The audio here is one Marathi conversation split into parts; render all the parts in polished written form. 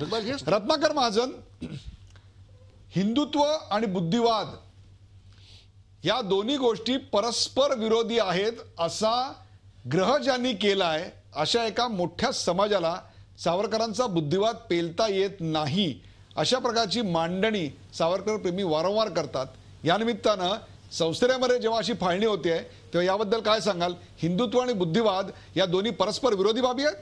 रत्नाकर महाजन, हिंदुत्व आणि बुद्धिवाद या दोन्ही गोष्टी परस्पर विरोधी आहेत असा ग्रह ज्यांनी केलाय अशा एका मोठ्या समाजाला सावरकरांचा बुद्धिवाद पेलता येत नाही अशा प्रकारची मांडणी सावरकर प्रेमी वारंवार करतात. या निमित्तानं संसदेमध्ये जेव्हा अशी फाळणी होते तेव्हा याबद्दल काय सांगाल? हिंदुत्व आणि बुद्धिवाद या दोन्ही परस्पर विरोधी बाबी आहेत?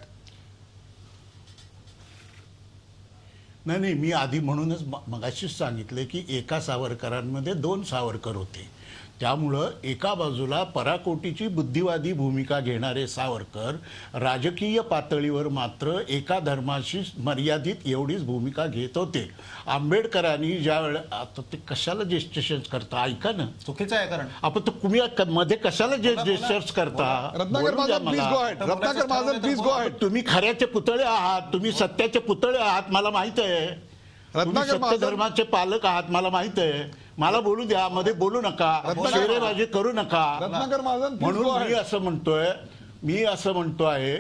नाही, मी आधी म्हणूनच मगाशीच सांगितले की एका सावरकरांमध्ये दोन सावरकर होते. त्यामुळं एका बाजूला पराकोटीची बुद्धिवादी भूमिका घेणारे सावरकर राजकीय पातळीवर मात्र एका धर्माशी मर्यादित एवढीच भूमिका घेत होते. आंबेडकरांनी ज्या वेळेला, आता ते कशाला जेस्टेशन्स करता, ऐका ना, चुकीचं आहे कारण आपण तुम्ही मध्ये कशाला जेस्टर्स करता? Ratnakar Mahajan please go ahead. Ratnakar Mahajan please go ahead. तुम्ही खऱ्याचे पुतळे आहात, तुम्ही सत्याचे पुतळे आहात, मला माहित आहे. रत्नाकर सत्य धर्माचे पालक आहात, मला माहित आहे. मला बोलू द्या, मध्ये बोलू नका, शेरेबाजी करू नका. रत्नाकर महाजन म्हणून मी असं म्हणतो आहे,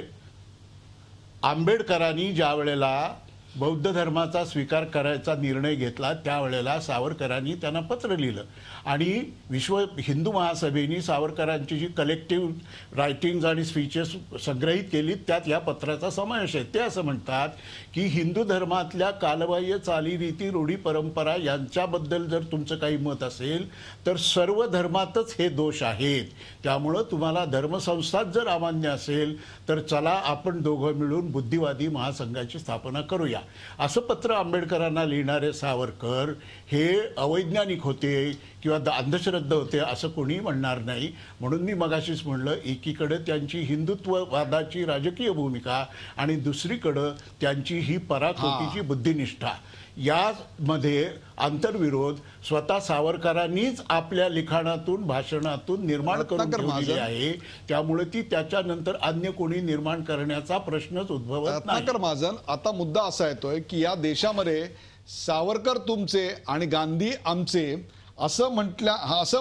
आंबेडकरांनी ज्या वेळेला बौद्ध धर्माचा स्वीकार करायचा निर्णय घेतला त्यावेळेला सावरकरांनी त्यांना पत्र लिहिलं आणि विश्व हिंदू महासभेने सावरकरांची जी कलेक्टिव्ह रायटिंग्ज आणि स्पीचेस संग्रहित केली त्यात या पत्राचा समावेश आहे. ते असं म्हणतात की हिंदू धर्मातल्या कालबाह्य चालीरीती, रूढी, परंपरा यांच्याबद्दल जर तुमचं काही मत असेल तर सर्व धर्मातच हे दोष आहेत. त्यामुळं तुम्हाला धर्मसंस्थाच जर अमान्य असेल तर चला आपण दोघं मिळून बुद्धिवादी महासंघाची स्थापना करूया, असं पत्र आंबेडकरांना लिहिणारे सावरकर हे अवैज्ञानिक होते किंवा अंधश्रद्धा होते असं कोणी म्हणणार नाही. म्हणून मी मगाशीच म्हणलं, एकीकडे त्यांची हिंदुत्ववादाची राजकीय भूमिका आणि दुसरीकडं त्यांची ही पराकोटीची बुद्धिनिष्ठा, यामध्ये आंतरविरोध स्वतः सावरकरांनीच आपल्या लिखाणातून, भाषणातून निर्माण करून ठेवलेली आहे. त्यामुळे ती त्याच्यानंतर अन्य कोणी निर्माण करण्याचा प्रश्नच उद्भवत नाही. रत्नाकर महाजन, आता मुद्दा असा येतोय की या देशामध्ये सावरकर तुमचे आणि गांधी आमचे असं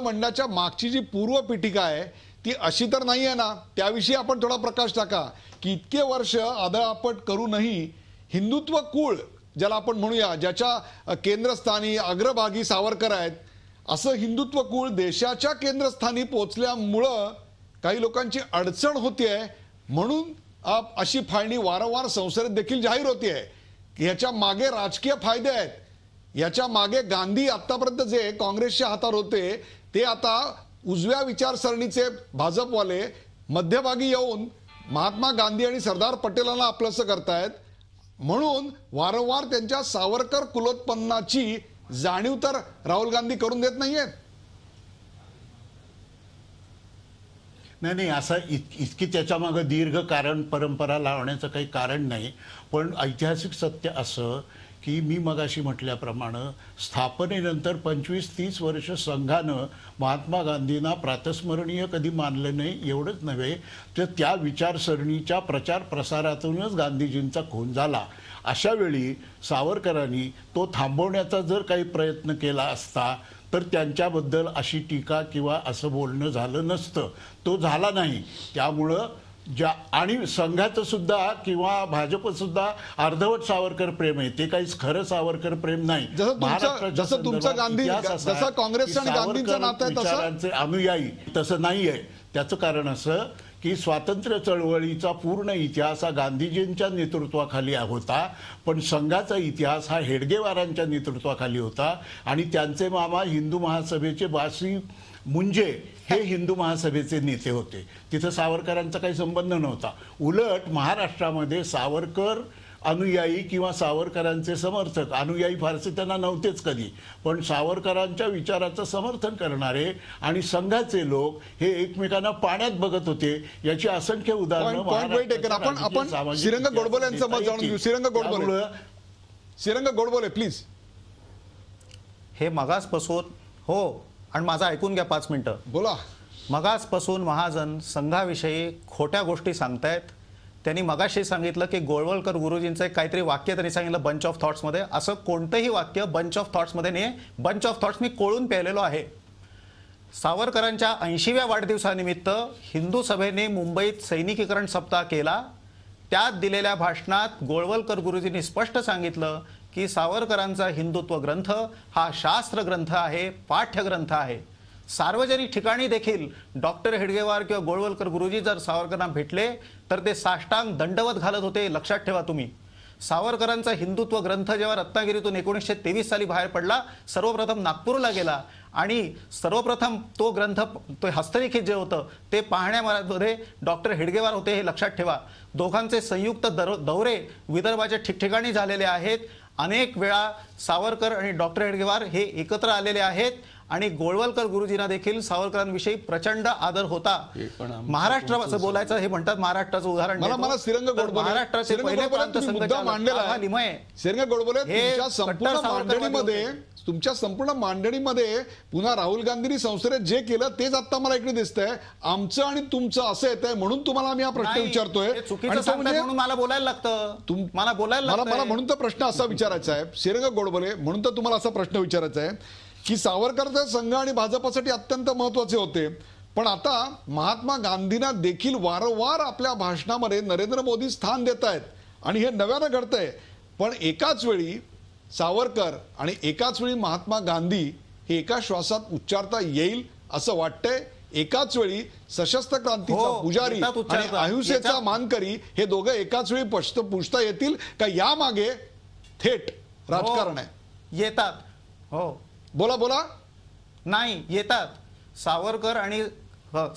म्हणण्याच्या मागची जी पूर्व पीठिका आहे ती अशी तर नाही आहे ना? त्याविषयी आपण थोडा प्रकाश टाका की इतके वर्ष आदळआपट करूनही हिंदुत्व कुळ ज्याला आपण म्हणूया, ज्याच्या केंद्रस्थानी अग्रभागी सावरकर आहेत, असं हिंदुत्व कुळ देशाच्या केंद्रस्थानी पोहोचल्यामुळं काही लोकांची अडचण होतीये. म्हणून अशी फाळणी वारंवार संसदेत देखील जाहीर होतीये. ह्याच्या मागे राजकीय फायदे आहेत. याच्या मागे गांधी आतापर्यंत जे काँग्रेसच्या हातात होते ते आता उजव्या विचारसरणीचे भाजपवाले मध्यभागी येऊन महात्मा गांधी आणि सरदार पटेलांना आपलंसं करतायत. म्हणून वारंवार त्यांच्या सावरकर कुलोत्पन्नाची जाणीव तर राहुल गांधी करून देत नाहीयेत. नाही, असं इतकी त्याच्या मागे दीर्घ कारण परंपरा लावण्याचं काही कारण नाही. पण ऐतिहासिक सत्य असं की मी मगाशी म्हटल्याप्रमाणे स्थापनेनंतर 25-30 वर्ष संघानं महात्मा गांधींना प्रातस्मरणीय कधी मानलं नाही. एवढंच नव्हे तर त्या विचारसरणीच्या प्रचार प्रसारातूनच गांधीजींचा खून झाला. अशा वेळी सावरकरांनी तो थांबवण्याचा जर काही प्रयत्न केला असता तर त्यांच्याबद्दल अशी टीका किंवा असं बोलणं झालं नसतं. तो झाला नाही. त्यामुळं आणि संघाचं सुद्धा किंवा भाजप सुद्धा अर्धवट सावरकर प्रेम आहे, ते काहीच खरं सावरकर प्रेम नाही. जसं तुमचं गांधी, जसं काँग्रेस आणि गांधींचं नातं आहे तसं अनुयायी तसं नाहीये. त्याचं कारण असं की स्वातंत्र्य चळवळीचा पूर्ण इतिहास हा गांधीजींच्या नेतृत्वाखाली होता, पण संघाचा इतिहास हा हेडगेवारांच्या नेतृत्वाखाली होता. आणि त्यांचे मामा हिंदू महासभेचे बासी मुंजे हे हिंदू महासभेचे नेते होते. तिथं सावरकरांचा काही संबंध नव्हता. उलट महाराष्ट्रामध्ये सावरकर अनुयायी किंवा सावरकरांचे समर्थक, अनुयायी फारसे त्यांना नव्हतेच कधी, पण सावरकरांच्या विचाराचं समर्थन करणारे आणि संघाचे लोक हे एकमेकांना पाण्यात बघत होते. याची असंख्य उदाहरणं आपण श्रीरंग गोडबोले यांचं मत जाणून घेऊ. श्रीरंग गोडबोले प्लीज. हे मगासपासून हो, आणि माझं ऐकून घ्या 5 मिनिटं. बोला. मगासपासून महाजन संघाविषयी खोट्या गोष्टी सांगतायत. त्यांनी मगाशी सांगितलं की गोळवलकर गुरुजींचं काहीतरी वाक्य त्यांनी सांगितलं बंच ऑफ थॉट्समध्ये. असं कोणतंही वाक्य बंच ऑफ थॉट्समध्ये नाही. बंच ऑफ थॉट्स मी कोळून प्यायलेलो आहे. सावरकरांच्या 80व्या वाढदिवसानिमित्त हिंदू सभेने मुंबईत सैनिकीकरण सप्ताह केला. त्यात दिलेल्या भाषणात गोळवलकर गुरुजींनी स्पष्ट सांगितलं की सावरकरांचा हिंदुत्व ग्रंथ हा शास्त्र ग्रंथ आहे, पाठ्यग्रंथ आहे. सार्वजनिक ठिकाणी देखील डॉक्टर हेडगेवार किंवा गोळवलकर गुरुजी जर सावरकरांना भेटले तर ते साष्टांग दंडवत घालत होते. लक्षात ठेवा तुम्ही. सावरकरांचा हिंदुत्व ग्रंथ जेव्हा रत्नागिरीतून 1923 साली बाहेर पडला, सर्वप्रथम नागपूरला गेला आणि सर्वप्रथम तो ग्रंथ, तो हस्तलिखित जे होतं ते पाहण्यामध्ये डॉक्टर हेडगेवार होते. हे लक्षात ठेवा. दोघांचे संयुक्त दौरे विदर्भाच्या ठिकठिकाणी झालेले आहेत. अनेक वेळा सावरकर आणि डॉक्टर हेडगेवार हे एकत्र आलेले आहेत आणि गोळवलकर गुरुजींना देखील सावरकरांविषयी प्रचंड आदर होता. महाराष्ट्राचं बोलायचं, हे म्हणतात महाराष्ट्राचं उदाहरण मला श्रीरंग गोडबोले, महाराष्ट्राचे पहिले प्रांत मुद्दा मांडलेला लिमये. श्रीरंग गोडबोले, तुमच्या संपूर्ण मांडणीमध्ये पुन्हा राहुल गांधींनी संसदेत जे केलं तेच आता मला इकडे दिसतंय. आमचं आणि तुमचं असं येत आहे म्हणून तुम्हाला आम्ही हा प्रश्न विचारतोय. म्हणून मला बोलायला लागतं. मला म्हणून तर प्रश्न असा विचारायचा आहे श्रीरंग गोडबोले, म्हणून तर तुम्हाला असा प्रश्न विचारायचा आहे की सावरकरचा संघ आणि भाजपासाठी अत्यंत महत्वाचे होते, पण आता महात्मा गांधींना देखील वारंवार आपल्या भाषणामध्ये नरेंद्र मोदी स्थान देत आहेत आणि हे नव्यानं घडतंय. पण एकाच वेळी सावरकर आणि एकाच वेळी महात्मा गांधी हे एका श्वासात उच्चारता येईल असं वाटतंय. एकाच वेळी सशस्त्र क्रांतीचा पुजारी आणि अहिंसेचा मानकरी हे दोघं एकाच वेळी पुजता येतील का? यामागे थेट राजकारण आहे. येतात. हो, बोला. नाही, येतात.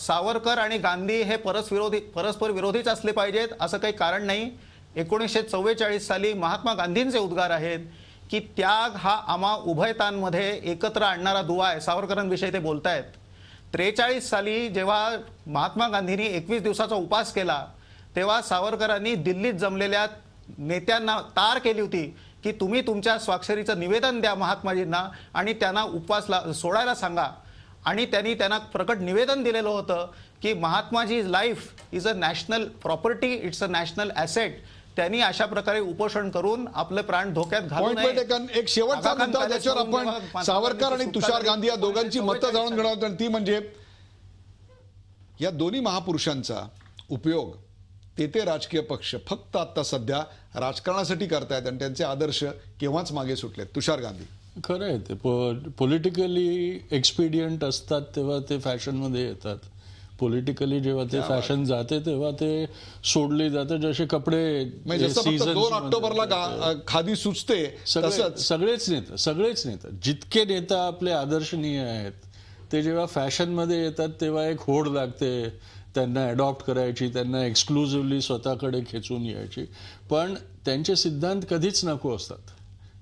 सावरकर आणि गांधी हे परस्पर विरोधीच असले पाहिजेत असं काही कारण नाही. 1944 साली महात्मा गांधींचे उद्गार आहेत की त्याग हा आम्हा उभयतांमध्ये एकत्र आणणारा दुवा आहे. सावरकरांविषयी ते बोलतायत. 43 साली जेव्हा महात्मा गांधींनी 21 दिवसाचा उपास केला तेव्हा सावरकरांनी दिल्लीत जमलेल्या नेत्यांना तार केली होती की तुम्ही तुमच्या स्वाक्षरीचं निवेदन द्या महात्माजींना आणि त्यांना उपवास सोडायला सांगा. आणि त्यांना प्रकट निवेदन दिलेलं होतं की Mahatmaji life is a national property, it's a national asset. त्यांनी अशा प्रकारे उपोषण करून आपले प्राण धोक्यात घालू नये. एक शेवटचा मुद्दा ज्याच्यावर आपण सावरकर आणि तुषार गांधी या दोघांची मतं जाणून घेणार आहोत, ती म्हणजे या दोन्ही महापुरुषांचा उपयोग ते राजकीय पक्ष फक्त आता सध्या राजकारणासाठी करतायत आणि त्यांचे आदर्श केव्हाच मागे सुटलेत. तुषार गांधी, खरं आहे. ते पॉलिटिकली एक्सपिडियंट असतात तेव्हा ते फॅशनमध्ये येतात. पॉलिटिकली जेव्हा ते फॅशन जाते तेव्हा ते सोडले जाते. जसे कपडे 2 ऑक्टोबरला खादी सुचते सगळेच नेता जितके नेता आपले आदर्शनीय आहेत ते जेव्हा फॅशनमध्ये येतात तेव्हा एक होड लागते त्यांना अडॉप्ट करायची, त्यांना एक्सक्लुझिव्हली स्वतःकडे खेचून यायची. पण त्यांचे सिद्धांत कधीच नको असतात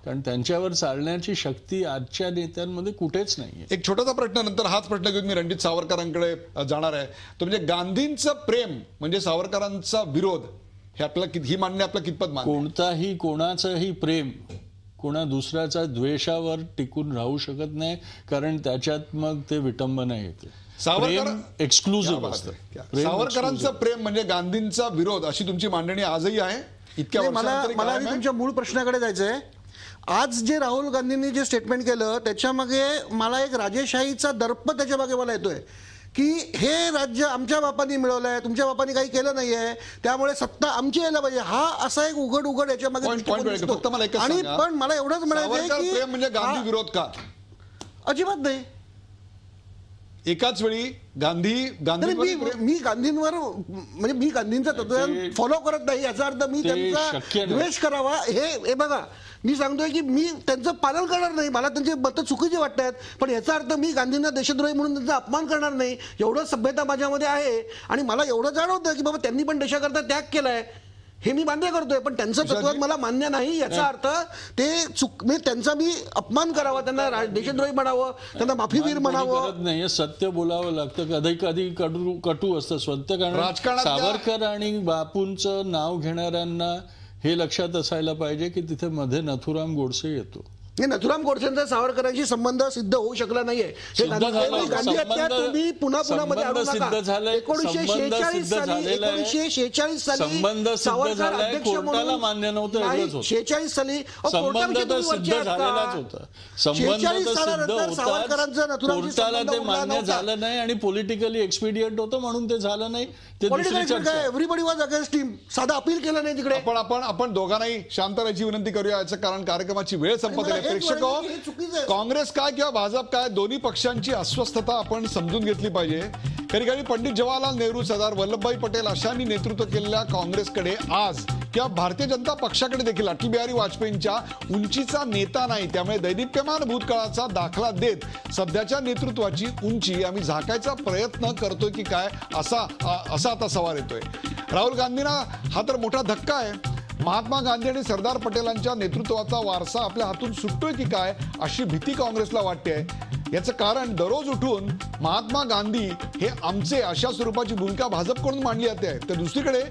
कारण त्यांच्यावर चालण्याची शक्ती आजच्या नेत्यांमध्ये कुठेच नाही. एक छोटासा प्रश्न, नंतर हाच प्रश्न घेऊन मी रणजित सावरकरांकडे जाणार आहे. तो म्हणजे गांधींचं प्रेम म्हणजे सावरकरांचा विरोध, हे आपल्याला ही मान्य आपलं कितपत मान्य? कोणाचंही प्रेम कोणा दुसऱ्याचा द्वेषावर टिकून राहू शकत नाही कारण त्याच्यात मग ते विटंबना येते. एक्सक्लुझिव्ह असतं. सावरकरांचं प्रेम म्हणजे गांधींचा विरोध अशी तुमची मांडणी आजही आहे? इतक्या मला तुमच्या मूळ प्रश्नाकडे जायचंय. आज जे राहुल गांधींनी जे स्टेटमेंट केलं त्याच्यामागे मला एक राजेशाहीचा दर्प त्याच्या मागे मला येतोय की हे राज्य आमच्या बापांनी मिळवलंय, तुमच्या बापांनी काही केलं नाहीये, त्यामुळे सत्ता आमची यायला पाहिजे. हा असा एक उघड याच्या मागे. आणि पण मला एवढंच म्हणायचं की म्हणजे गांधी विरोध का? अजिबात नाही. एकाच वेळी मी गांधींवर म्हणजे मी गांधींचं तत्त्वज्ञान फॉलो करत नाही याचा अर्थ मी त्यांचा द्वेष करावा हे बघा, मी सांगतोय की मी त्यांचं पालन करणार नाही. मला त्यांची मतं चुकीची वाटतात पण याचा अर्थ मी गांधींना देशद्रोही म्हणून त्यांचा अपमान करणार नाही. एवढं सभ्यता माझ्यामध्ये आहे आणि मला एवढं जाणवतं की बाबा त्यांनी पण देशाकरता त्याग केलाय हे मी मान्य करतोय, पण त्यांचं तत्त्वज्ञान मला मान्य नाही. याचा अर्थ ते त्यांचा मी अपमान करावा, त्यांना देशद्रोही म्हणावं, त्यांना माफीवीर म्हणावं नाही. सत्य बोलावं लागतं. कधी कटू असतं सत्य. कारण सावरकर आणि बापूंचं नाव घेणाऱ्यांना हे लक्षात असायला पाहिजे की तिथे मध्ये नथुराम गोडसे येतो नथुराम गोडसेंचा सावरकरांशी संबंध सिद्ध होऊ शकला नाहीये. हे गांधी हत्या तुम्ही पुन्हा मध्ये आणू नका. 1946 साली सावरकर अध्यक्ष म्हणून मान्य नव्हतं. 46 साली संबंध तर सिद्ध झालेलाच होता. संबंध तर सिद्ध होता, कोर्टाला ते मान्य झालं नाही आणि पॉलिटिकली एक्सपिडियंट होतं म्हणून ते झालं नाही. ते एव्हरीबडी वॉज अगेन्स्ट टीम. साधा अपील केलं नाही तिकडे. आपण दोघांनाही शांत राहायची विनंती करूया. याचं कारण कार्यक्रमाची वेळ संपत आहे. प्रेक्षक, काँग्रेस काय किंवा भाजप काय, दोन्ही पक्षांची अस्वस्थता आपण समजून घेतली पाहिजे. कधी पंडित जवाहरलाल नेहरू, सरदार वल्लभभाई पटेल अशांनी नेतृत्व केलेल्या काँग्रेसकडे आज किंवा भारतीय जनता पक्षाकडे देखील अटल बिहारी वाजपेयींच्या उंचीचा नेता नाही. त्यामुळे दैदिप्यमान भूतकाळाचा दाखला देत सध्याच्या नेतृत्वाची उंची आम्ही झाकायचा प्रयत्न करतोय की काय, असा आता सवाल येतोय. राहुल गांधींना हा तर मोठा धक्का आहे. महात्मा गांधी आणि सरदार पटेलांच्या नेतृत्वाचा वारसा आपल्या हातून सुटतोय की काय, अशी भीती काँग्रेसला वाटते. याचं कारण दररोज उठून महात्मा गांधी हे आमचे अशा स्वरूपाची भूमिका भाजपकडून मांडली जाते. तर दुसरीकडे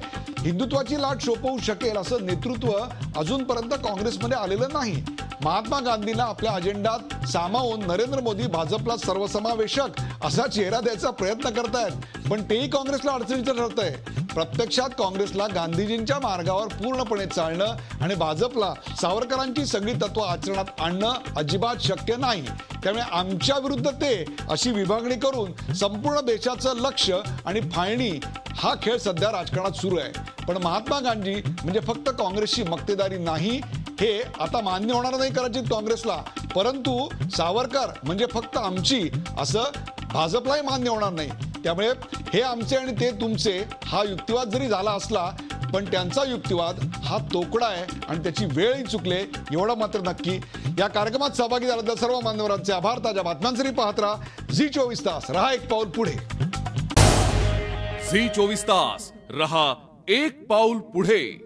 हिंदुत्वाची लाट शोपवू शकेल असं नेतृत्व अजूनपर्यंत काँग्रेसमध्ये आलेलं नाही. महात्मा गांधींना आपल्या अजेंडात सामावून नरेंद्र मोदी भाजपला सर्वसमावेशक असा चेहरा द्यायचा प्रयत्न करतायत, पण तेही काँग्रेसला अडचणीचं ठरतंय. प्रत्यक्षात काँग्रेसला गांधीजींच्या मार्गावर पूर्णपणे चालणं आणि भाजपला सावरकरांची सगळी तत्व आचरणात आणणं अजिबात शक्य नाही. त्यामुळे आमच्या विरुद्ध ते अशी विभागणी करून संपूर्ण देशाचं लक्ष आणि फाळणी हा खेळ सध्या राजकारणात सुरू आहे. पण महात्मा गांधी म्हणजे फक्त काँग्रेसची मक्तेदारी नाही, हे आता मान्य होणार नाही कदाचित काँग्रेसला. परंतु सावरकर म्हणजे फक्त आमची असं भाजपलाही मान्य होणार नाही. त्यामुळे हे आमचे आणि ते तुमचे हा युक्तिवाद जरी झाला असला, पण त्यांचा युक्तिवाद हा तोकडा आहे आणि त्याची वेळही चुकले एवढं मात्र नक्की. या कार्यक्रमात सहभागी झालेल्या सर्व मान्यवरांचे आभार. ताज्या बातम्यांसाठी पाहत राहा झी 24 तास. रहा एक पाऊल पुढे. झी 24 तास रहा एक पाऊल पुढे.